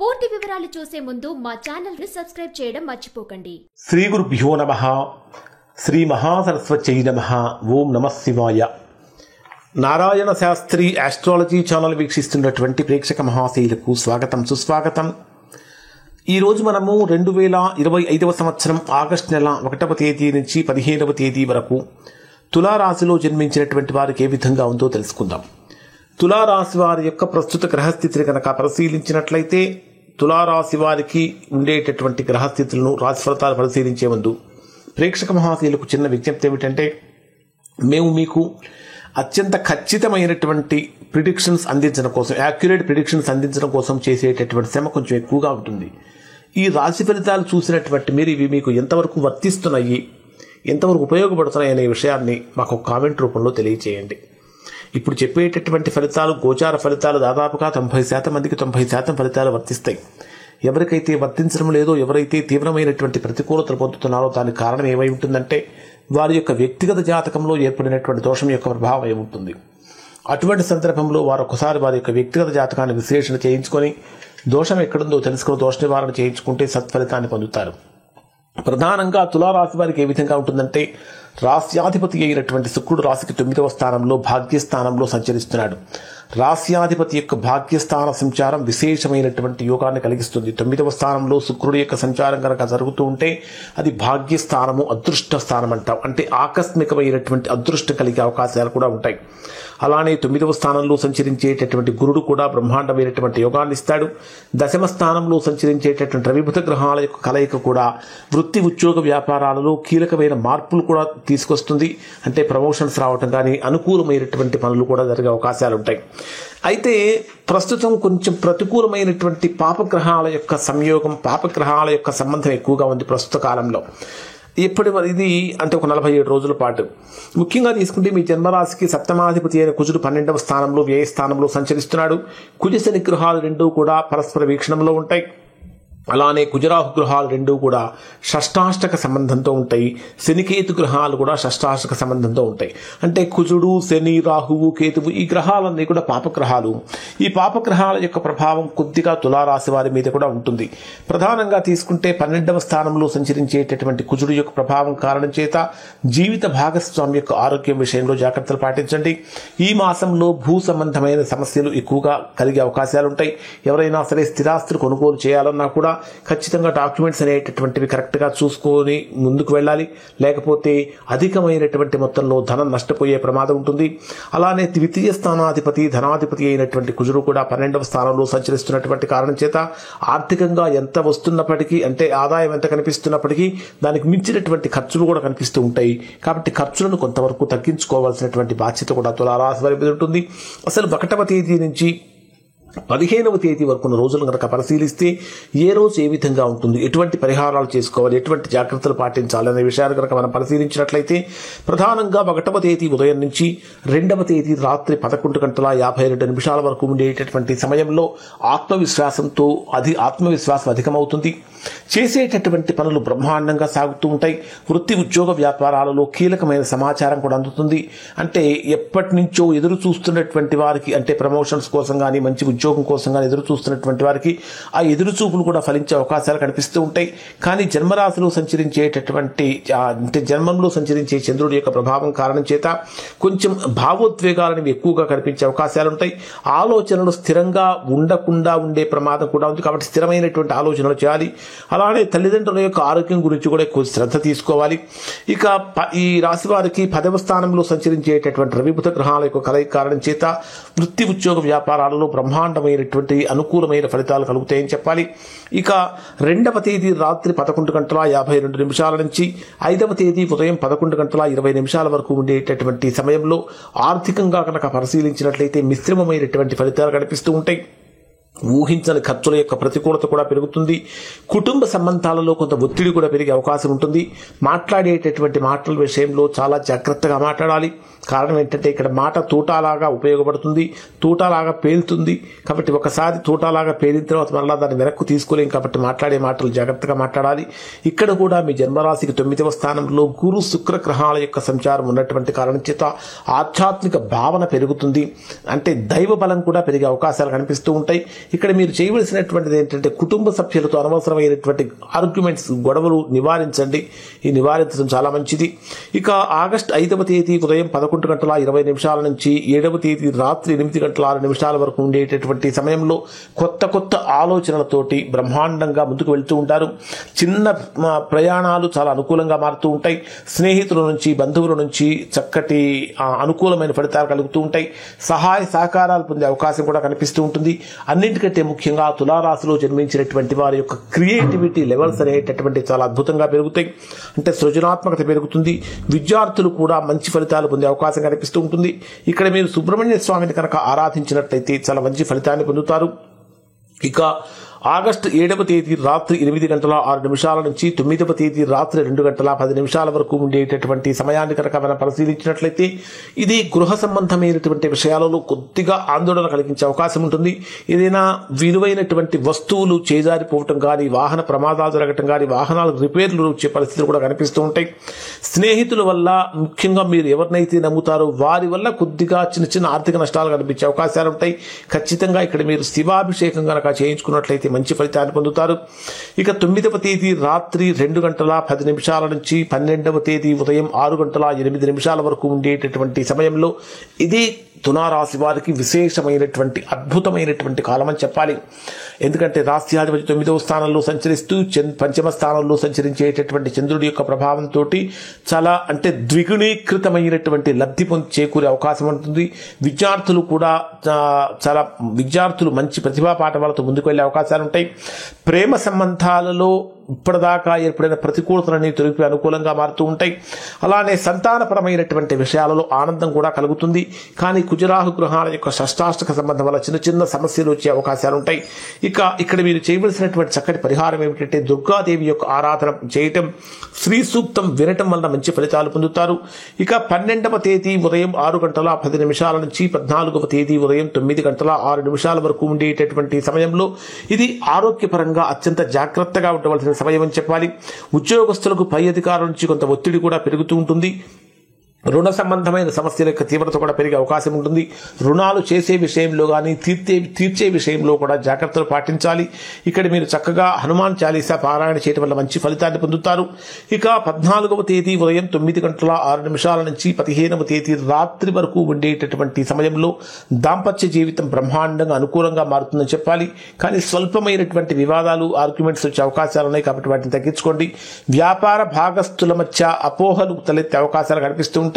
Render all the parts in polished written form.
పూర్తి వివరాలు చూసే ముందు మా ఛానల్ ని సబ్స్క్రైబ్ చేయడం మర్చిపోకండి. శ్రీ గురుభ్యో నమః. శ్రీ మహాసరస్వత్యై నమః. ఓం నమః శివాయ. నారాయణ శాస్త్రి ఆస్ట్రాలజీ ఛానల్ వీక్షిస్తున్నటువంటి ప్రేక్షక మహాశైలకు స్వాగతం, సుస్వాగతం. ఈరోజు మనము 2025 సంవత్సరం ఆగస్టు నెల 1వ తేదీ నుంచి 15వ తేదీ వరకు తులారాశిలో జన్మించినటువంటి వారికి ఏ విధంగా ఉందో తెలుసుకుందాం. తులారాశి వారి యొక్క ప్రస్తుత గ్రహస్థితిని కనుక పరిశీలించినట్లయితే తులారాశి వారికి ఉండేటటువంటి గ్రహస్థితులను రాశి ఫలితాలు పరిశీలించే ముందు ప్రేక్షక మహాశయులకు చిన్న విజ్ఞప్తి ఏమిటంటే, మేము మీకు అత్యంత ఖచ్చితమైనటువంటి ప్రిడిక్షన్స్ అందించడం కోసం, యాక్యురేట్ ప్రిడిక్షన్స్ అందించడం కోసం చేసేటటువంటి శ్రమ కొంచెం ఎక్కువగా ఉంటుంది. ఈ రాశి ఫలితాలు చూసినటువంటి మీరు ఇవి మీకు ఎంతవరకు వర్తిస్తున్నాయి, ఎంతవరకు ఉపయోగపడుతున్నాయి అనే విషయాన్ని మాకు కామెంట్ రూపంలో తెలియజేయండి. ఇప్పుడు చెప్పేటటువంటి ఫలితాలు, గోచార ఫలితాలు దాదాపుగా 90% మందికి 90% ఫలితాలు వర్తిస్తాయి. ఎవరికైతే వర్తించడం లేదో, ఎవరైతే తీవ్రమైనటువంటి ప్రతికూలతలు పొందుతున్నారో దానికి కారణం ఏమై ఉంటుందంటే వారి యొక్క వ్యక్తిగత జాతకంలో ఏర్పడినటువంటి దోషం యొక్క ప్రభావం ఏముంటుంది. అటువంటి సందర్భంలో వారు ఒకసారి వారి యొక్క వ్యక్తిగత జాతకాన్ని విశ్లేషణ చేయించుకొని దోషం ఎక్కడుందో తెలుసుకుని దోష నివారణ చేయించుకుంటే సత్ఫలితాన్ని పొందుతారు. ప్రధానంగా తులారాశి వారికి ఏ విధంగా ఉంటుందంటే, రాశ్యాధిపతి అయినటువంటి శుక్రుడు రాశికి 9వ స్థానంలో భాగ్యస్థానంలో సంచరిస్తున్నాడు. రాశ్యాధిపతి యొక్క భాగ్యస్థాన సంచారం విశేషమైనటువంటి యోగాన్ని కలిగిస్తుంది. 9వ స్థానంలో శుక్రుడి యొక్క సంచారం కనుక జరుగుతూ ఉంటే అది భాగ్యస్థానము, అదృష్ట స్థానం అంటాం. అంటే ఆకస్మికమైనటువంటి అదృష్టం కలిగే అవకాశాలు కూడా ఉంటాయి. అలానే 9వ స్థానంలో సంచరించేటటువంటి గురుడు కూడా బ్రహ్మాండమైనటువంటి యోగాన్ని ఇస్తాడు. 10వ స్థానంలో సంచరించేటటువంటి రవిబుధ గ్రహాల యొక్క కలయిక కూడా వృత్తి, ఉద్యోగ, వ్యాపారాలలో కీలకమైన మార్పులు కూడా తీసుకొస్తుంది. అంటే ప్రమోషన్స్ రావటం కానీ, అనుకూలమైనటువంటి పనులు కూడా జరిగే అవకాశాలు ఉంటాయి. అయితే ప్రస్తుతం కొంచెం ప్రతికూలమైనటువంటి పాపగ్రహాల యొక్క సంయోగం, పాపగ్రహాల యొక్క సంబంధం ఎక్కువగా ఉంది ప్రస్తుత కాలంలో. ఇది అంటే ఒక 47 రోజుల పాటు. ముఖ్యంగా తీసుకుంటే మీ జన్మరాశికి సప్తమాధిపతి అయిన కుజుడు 12వ స్థానంలో, వ్యయ స్థానంలో సంచరిస్తున్నాడు. కుజ శని గ్రహాలు రెండూ కూడా పరస్పర వీక్షణంలో ఉంటాయి. అలానే కుజరాహు గ్రహాలు రెండూ కూడా షష్టాష్టక సంబంధంతో ఉంటాయి. శనికేతు గ్రహాలు కూడా షష్టాష్టక సంబంధంతో ఉంటాయి. అంటే కుజుడు, శని, రాహువు, కేతువు ఈ గ్రహాలన్నీ కూడా పాపగ్రహాలు. ఈ పాపగ్రహాల యొక్క ప్రభావం కొద్దిగా తులారాశి వారి మీద కూడా ఉంటుంది. ప్రధానంగా తీసుకుంటే 12వ స్థానంలో సంచరించేటటువంటి కుజుడు యొక్క ప్రభావం కారణం చేత జీవిత భాగస్వామి యొక్క ఆరోగ్యం విషయంలో జాగ్రత్తలు పాటించండి. ఈ మాసంలో భూ సంబంధమైన సమస్యలు ఎక్కువగా కలిగే అవకాశాలు ఉంటాయి. ఎవరైనా సరే స్థిరాస్తులు కొనుగోలు చేయాలన్నా కూడా ఖచ్చితంగా డాక్యుమెంట్స్ అనేటటువంటివి కరెక్ట్గా చూసుకొని ముందుకు వెళ్ళాలి. లేకపోతే అధికమైనటువంటి మొత్తంలో ధనం నష్టపోయే ప్రమాదం ఉంటుంది. అలానే ద్వితీయ స్థానాధిపతి, ధనాధిపతి అయినటువంటి కుజుడు కూడా 12వ స్థానంలో సంచరిస్తున్నటువంటి కారణం చేత ఆర్థికంగా ఎంత వస్తున్నప్పటికీ, అంటే ఆదాయం ఎంత కనిపిస్తున్నప్పటికీ దానికి మించినటువంటి ఖర్చులు కూడా కనిపిస్తూ ఉంటాయి. కాబట్టి ఖర్చులను కొంతవరకు తగ్గించుకోవాల్సినటువంటి బాధ్యత కూడా తులారాశి వారి మీద ఉంటుంది. అసలు 1వ తేదీ నుంచి 15వ తేదీ వరకు రోజులు కనుక పరిశీలిస్తే ఏ రోజు ఏ విధంగా ఉంటుంది, ఎటువంటి పరిహారాలు చేసుకోవాలి, ఎటువంటి జాగ్రత్తలు పాటించాలి అనే విషయాలు కనుక మనం పరిశీలించినట్లయితే ప్రధానంగా 1వ తేదీ ఉదయం నుంచి 2వ తేదీ రాత్రి 11:52 వరకు ఉండేటటువంటి సమయంలో ఆత్మవిశ్వాసం అధికమవుతుంది. చేసేటటువంటి పనులు బ్రహ్మాండంగా సాగుతూ ఉంటాయి. వృత్తి, ఉద్యోగ, వ్యాపారాలలో కీలకమైన సమాచారం కూడా అందుతుంది. అంటే ఎప్పటి నుంచో ఎదురు చూస్తున్నటువంటి వారికి, అంటే ప్రమోషన్స్ కోసం కానీ, మంచి ఉద్యోగం కోసం కానీ ఎదురు చూస్తున్నటువంటి వారికి ఆ ఎదురు చూపులు కూడా ఫలించే అవకాశాలు కనిపిస్తూ ఉంటాయి. కానీ జన్మరాశిలో సంచరించేటటువంటి, అంటే జన్మంలో సంచరించే చంద్రుడి యొక్క ప్రభావం కారణం చేత కొంచెం భావోద్వేగాలను ఎక్కువగా కనిపించే అవకాశాలు ఉంటాయి. ఆలోచనలు స్థిరంగా ఉండకుండా ఉండే ప్రమాదం కూడా ఉంది. కాబట్టి స్థిరమైనటువంటి ఆలోచనలు చేయాలి. అలానే తల్లిదండ్రుల యొక్క ఆరోగ్యం గురించి కూడా ఎక్కువ శ్రద్ధ తీసుకోవాలి. ఇక ఈ రాశి వారికి 10వ స్థానంలో సంచరించేటటువంటి రవిబుధ గ్రహాల యొక్క కలయిక కారణం చేత వృత్తి, ఉద్యోగ, వ్యాపారాలలో బ్రహ్మాండమైనటువంటి అనుకూలమైన ఫలితాలు కలుగుతాయని చెప్పాలి. ఇక 2వ తేదీ రాత్రి 11:52 నుంచి 5వ తేదీ ఉదయం 11:20 వరకు ఉండేటటువంటి సమయంలో ఆర్థికంగా కనుక పరిశీలించినట్లయితే మిశ్రమమైనటువంటి ఫలితాలు కనిపిస్తూ ఉంటాయి. ఊహించని ఖర్చుల యొక్క ప్రతికూలత కూడా పెరుగుతుంది. కుటుంబ సంబంధాలలో కొంత ఒత్తిడి కూడా పెరిగే అవకాశం ఉంటుంది. మాట్లాడేటటువంటి మాటల విషయంలో చాలా జాగ్రత్తగా మాట్లాడాలి. కారణం ఏంటంటే ఇక్కడ మాట తూటాలాగా ఉపయోగపడుతుంది, తూటాలాగా పేలుతుంది. కాబట్టి ఒకసారి తూటాలాగా పేలిన తర్వాత మరలా దాన్ని వెనక్కు తీసుకోలేం. కాబట్టి మాట్లాడే మాటలు జాగ్రత్తగా మాట్లాడాలి. ఇక్కడ కూడా మీ జన్మరాశికి 9వ స్థానంలో గురు, శుక్ర గ్రహాల యొక్క సంచారం ఉన్నటువంటి కారణం చేత ఆధ్యాత్మిక భావన పెరుగుతుంది. అంటే దైవ బలం కూడా పెరిగే అవకాశాలు కనిపిస్తూ ఉంటాయి. ఇక్కడ మీరు చేయవలసినటువంటిది ఏంటంటే కుటుంబ సభ్యులతో అనవసరమైనటువంటి ఆర్గ్యుమెంట్స్, గొడవలు నివారించండి. ఈ నివారించడం చాలా మంచిది. ఇక ఆగస్టు 5వ తేదీ ఉదయం 11:20 నుంచి 7వ తేదీ రాత్రి 8:06 వరకు ఉండేటటువంటి సమయంలో కొత్త ఆలోచనలతోటి బ్రహ్మాండంగా ముందుకు వెళ్తూ ఉంటారు. చిన్న ప్రయాణాలు చాలా అనుకూలంగా మారుతూ ఉంటాయి. స్నేహితుల నుంచి, బంధువుల నుంచి చక్కటి అనుకూలమైన ఫలితాలు కలుగుతూ ఉంటాయి. సహాయ సహకారాలు పొందే అవకాశం కూడా కనిపిస్తూ ఉంటుంది. అన్నింటికంటే ముఖ్యంగా తులారాశిలో జన్మించినటువంటి వారి యొక్క క్రియేటివిటీ లెవెల్స్ అనేటటువంటి చాలా అద్భుతంగా పెరుగుతాయి. అంటే సృజనాత్మకత పెరుగుతుంది. విద్యార్థులు కూడా మంచి ఫలితాలు పొందే అవకాశం కనిపిస్తూ ఉంటుంది. ఇక్కడ మీరు సుబ్రహ్మణ్య స్వామిని కనుక ఆరాధించినట్లయితే చాలా మంచి ఫలితాన్ని పొందుతారు. ఇక ఆగస్టు 7వ తేదీ రాత్రి 8:06 నుంచి 9వ తేదీ రాత్రి 2:10 వరకు ఉండేటటువంటి సమయాన్ని కనుక మనం పరిశీలించినట్లయితే ఇది గృహ సంబంధమైనటువంటి విషయాలలో కొద్దిగా ఆందోళన కలిగించే అవకాశం ఉంటుంది. ఏదైనా విలువైనటువంటి వస్తువులు చేజారిపోవటం కానీ, వాహన ప్రమాదాలు జరగటం కానీ, వాహనాలు రిపేర్లు వచ్చే పరిస్థితులు కూడా కనిపిస్తూ ఉంటాయి. స్నేహితుల వల్ల, ముఖ్యంగా మీరు ఎవరినైతే నమ్ముతారో వారి వల్ల కొద్దిగా చిన్న ఆర్థిక నష్టాలు కనిపించే అవకాశాలు ఉంటాయి. ఖచ్చితంగా ఇక్కడ మీరు శివాభిషేకం కనుక చేయించుకున్నట్లయితే మంచి ఫలితాన్ని పొందుతారు. ఇక 9వ తేదీ రాత్రి 2:10 నుంచి 12వ తేదీ ఉదయం 6:08 వరకు ఉండేటటువంటి సమయంలో ఇది తులారాశి వారికి విశేషమైనటువంటి అద్భుతమైనటువంటి కాలం అని చెప్పాలి. ఎందుకంటే రాశ్యాధిపతి 9వ స్థానంలో సంచరిస్తూ పంచమ స్థానంలో సంచరించేటటువంటి చంద్రుడి యొక్క ప్రభావంతో చాలా ద్విగుణీకృతమైనటువంటి లబ్ధి చేకూరే అవకాశం ఉంటుంది. విద్యార్థులు కూడా మంచి ప్రతిభా పాఠవాలతో ముందుకు వెళ్లే అవకాశాలు ఉంటాయి. ప్రేమ సంబంధాలలో ఇప్పటిదాకా ఏర్పడిన ప్రతికూలతలన్నీ తొలగి అనుకూలంగా మారుతూ ఉంటాయి. అలానే సంతానపరమైనటువంటి విషయాలలో ఆనందం కూడా కలుగుతుంది. కానీ కుజరాహు గ్రహాల యొక్క షష్టాష్టక సంబంధం వల్ల చిన్న సమస్యలు వచ్చే అవకాశాలు ఉంటాయి. ఇక ఇక్కడ మీరు చేయవలసినటువంటి చక్కటి పరిహారం ఏమిటంటే దుర్గాదేవి యొక్క ఆరాధన చేయటం, శ్రీ సూక్తం వినటం వల్ల మంచి ఫలితాలు పొందుతారు. ఇక 12వ తేదీ ఉదయం 6:10 నుంచి 14వ తేదీ ఉదయం 9:06 వరకు ఉండేటటువంటి సమయంలో ఇది ఆరోగ్యపరంగా అత్యంత జాగ్రత్తగా ఉండవలసిన సమయం అని చెప్పాలి. ఉద్యోగస్తులకు పై అధికారుల నుంచి కొంత ఒత్తిడి కూడా పెరుగుతూ ఉంటుంది. రుణ సంబంధమైన సమస్యల యొక్క తీవ్రత కూడా పెరిగే అవకాశం ఉంటుంది. రుణాలు చేసే విషయంలో కానీ, తీర్చే విషయంలో కూడా జాగ్రత్తలు పాటించాలి. ఇక్కడ మీరు చక్కగా హనుమాన్ చాలీసా పారాయణ చేయడం వల్ల మంచి ఫలితాన్ని పొందుతారు. ఇక 14వ తేదీ ఉదయం 9:06 నుంచి 15వ తేదీ రాత్రి వరకు ఉండేటటువంటి సమయంలో దాంపత్య జీవితం బ్రహ్మాండంగా అనుకూలంగా మారుతుందని చెప్పాలి. కానీ స్వల్పమైనటువంటి వివాదాలు, ఆర్గ్యుమెంట్స్ వచ్చే అవకాశాలు ఉన్నాయి కాబట్టి వాటిని తగ్గించుకోండి. వ్యాపార భాగస్థుల మధ్య అపోహలు తలెత్తే అవకాశాలు కనిపిస్తూ ఉంటాయి.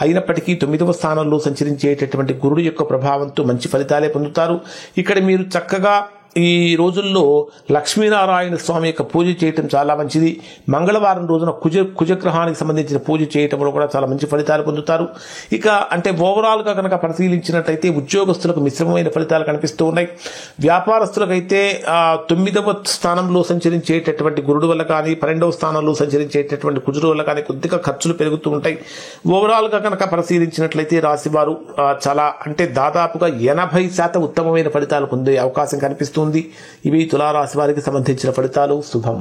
అయినప్పటికీ 9వ స్థానంలో సంచరించేటటువంటి గురుడు యొక్క ప్రభావంతో మంచి ఫలితాలే పొందుతారు. ఇక్కడ మీరు చక్కగా ఈ రోజుల్లో లక్ష్మీనారాయణ స్వామి యొక్క పూజ చేయటం చాలా మంచిది. మంగళవారం రోజున కుజగ్రహానికి సంబంధించిన పూజ చేయటంలో కూడా చాలా మంచి ఫలితాలు పొందుతారు. ఇక ఓవరాల్గా కనుక పరిశీలించినట్లయితే ఉద్యోగస్తులకు మిశ్రమమైన ఫలితాలు కనిపిస్తూ ఉన్నాయి. వ్యాపారస్తులకైతే 9వ స్థానంలో సంచరించేటటువంటి గురుడు వల్ల కానీ, 12వ స్థానంలో సంచరించేటటువంటి కుజుడు వల్ల కానీ కొద్దిగా ఖర్చులు పెరుగుతూ ఉంటాయి. ఓవరాల్గా కనుక పరిశీలించినట్లయితే రాశివారు చాలా దాదాపుగా 80% ఉత్తమమైన ఫలితాలు పొందే అవకాశం కనిపిస్తుంది. ఇవి తులారాశి వారికి సంబంధించిన ఫలితాలు. శుభం.